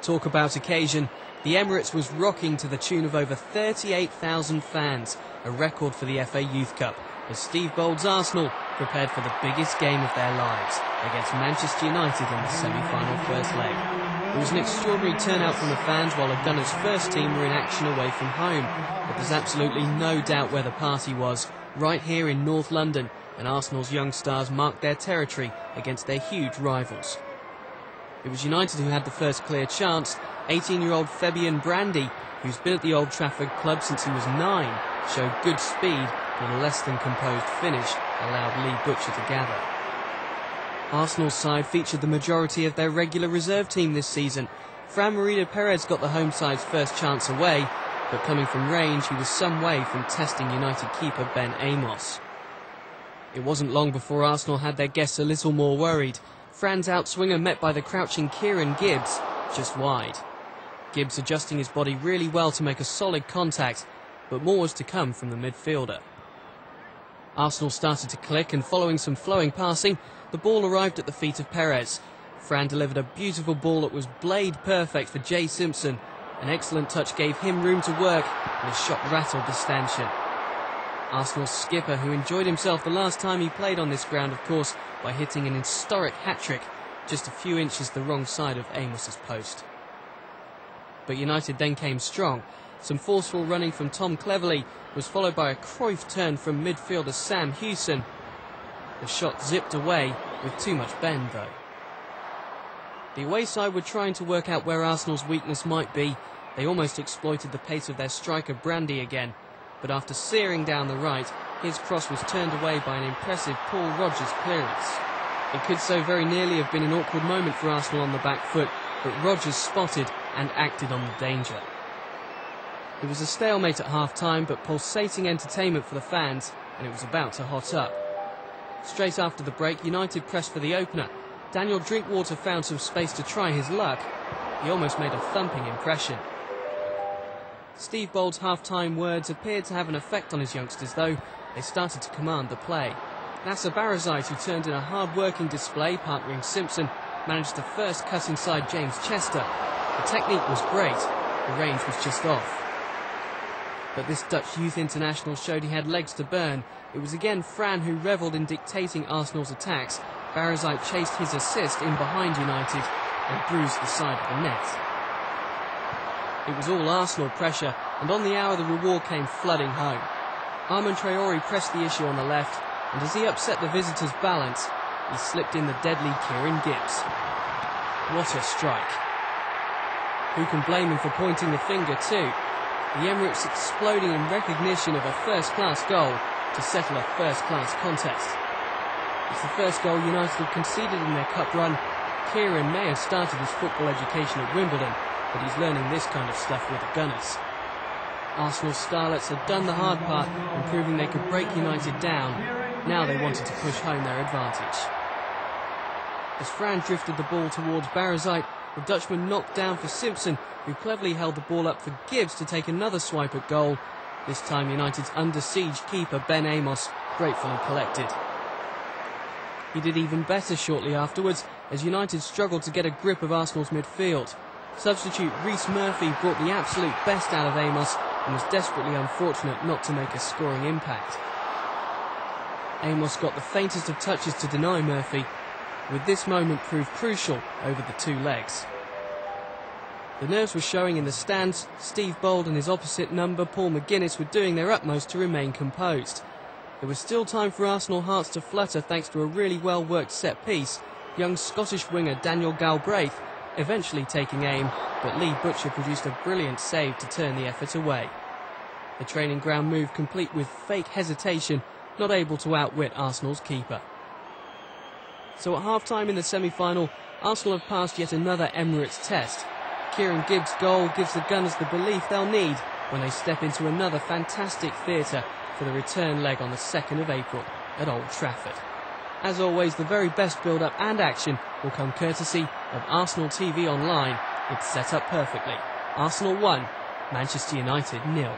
Talk about occasion. The Emirates was rocking to the tune of over 38,000 fans, a record for the FA Youth Cup, as Steve Bould's Arsenal prepared for the biggest game of their lives against Manchester United in the semi-final first leg. It was an extraordinary turnout from the fans while the Gunners' first team were in action away from home, but there's absolutely no doubt where the party was, right here in North London, and Arsenal's young stars marked their territory against their huge rivals. It was United who had the first clear chance. 18-year-old Fabian Brandy, who's been at the Old Trafford club since he was 9, showed good speed, but a less than composed finish allowed Lee Butcher to gather. Arsenal's side featured the majority of their regular reserve team this season. Fran Merida-Perez got the home side's first chance away, but coming from range, he was some way from testing United keeper Ben Amos. It wasn't long before Arsenal had their guests a little more worried. Fran's outswinger met by the crouching Kieran Gibbs, just wide. Gibbs adjusting his body really well to make a solid contact, but more was to come from the midfielder. Arsenal started to click, and following some flowing passing, the ball arrived at the feet of Perez. Fran delivered a beautiful ball that was blade perfect for Jay Simpson. An excellent touch gave him room to work, and his shot rattled the stanchion. Arsenal's skipper, who enjoyed himself the last time he played on this ground, of course, by hitting an historic hat-trick just a few inches the wrong side of Amos's post. But United then came strong. Some forceful running from Tom Cleverley was followed by a Cruyff turn from midfielder Sam Hewson. The shot zipped away with too much bend, though. The away side were trying to work out where Arsenal's weakness might be. They almost exploited the pace of their striker Brandy again, but after searing down the right, his cross was turned away by an impressive Paul Rodgers clearance. It could so very nearly have been an awkward moment for Arsenal on the back foot, but Rodgers spotted and acted on the danger. It was a stalemate at half-time, but pulsating entertainment for the fans, and it was about to hot up. Straight after the break, United pressed for the opener. Daniel Drinkwater found some space to try his luck. He almost made a thumping impression. Steve Bould's half-time words appeared to have an effect on his youngsters, though. They started to command the play. Nasser Barazite, who turned in a hard-working display, partnering Simpson, managed to first cut inside James Chester. The technique was great, the range was just off. But this Dutch youth international showed he had legs to burn. It was again Fran who revelled in dictating Arsenal's attacks. Barazite chased his assist in behind United and bruised the side of the net. It was all Arsenal pressure, and on the hour the reward came flooding home. Armand Traoré pressed the issue on the left, and as he upset the visitors' balance, he slipped in the deadly Kieran Gibbs. What a strike. Who can blame him for pointing the finger too? The Emirates exploding in recognition of a first-class goal to settle a first-class contest. It's the first goal United have conceded in their cup run. Kieran may have started his football education at Wimbledon, but he's learning this kind of stuff with the Gunners. Arsenal's starlets had done the hard part in proving they could break United down. Now they wanted to push home their advantage. As Fran drifted the ball towards Barazite, the Dutchman knocked down for Simpson, who cleverly held the ball up for Gibbs to take another swipe at goal. This time United's under-siege keeper Ben Amos gratefully collected. He did even better shortly afterwards, as United struggled to get a grip of Arsenal's midfield. Substitute Rhys Murphy brought the absolute best out of Amos and was desperately unfortunate not to make a scoring impact. Amos got the faintest of touches to deny Murphy, with this moment proved crucial over the two legs. The nerves were showing in the stands. Steve Bould and his opposite number, Paul McGuinness, were doing their utmost to remain composed. There was still time for Arsenal hearts to flutter thanks to a really well-worked set-piece. Young Scottish winger Daniel Galbraith eventually taking aim, but Lee Butcher produced a brilliant save to turn the effort away. The training ground move complete with fake hesitation, not able to outwit Arsenal's keeper. So at half-time in the semi-final, Arsenal have passed yet another Emirates test. Kieran Gibbs' goal gives the Gunners the belief they'll need when they step into another fantastic theatre for the return leg on the 2nd of April at Old Trafford. As always, the very best build-up and action will come courtesy of Arsenal TV Online. It's set up perfectly. Arsenal 1, Manchester United 0.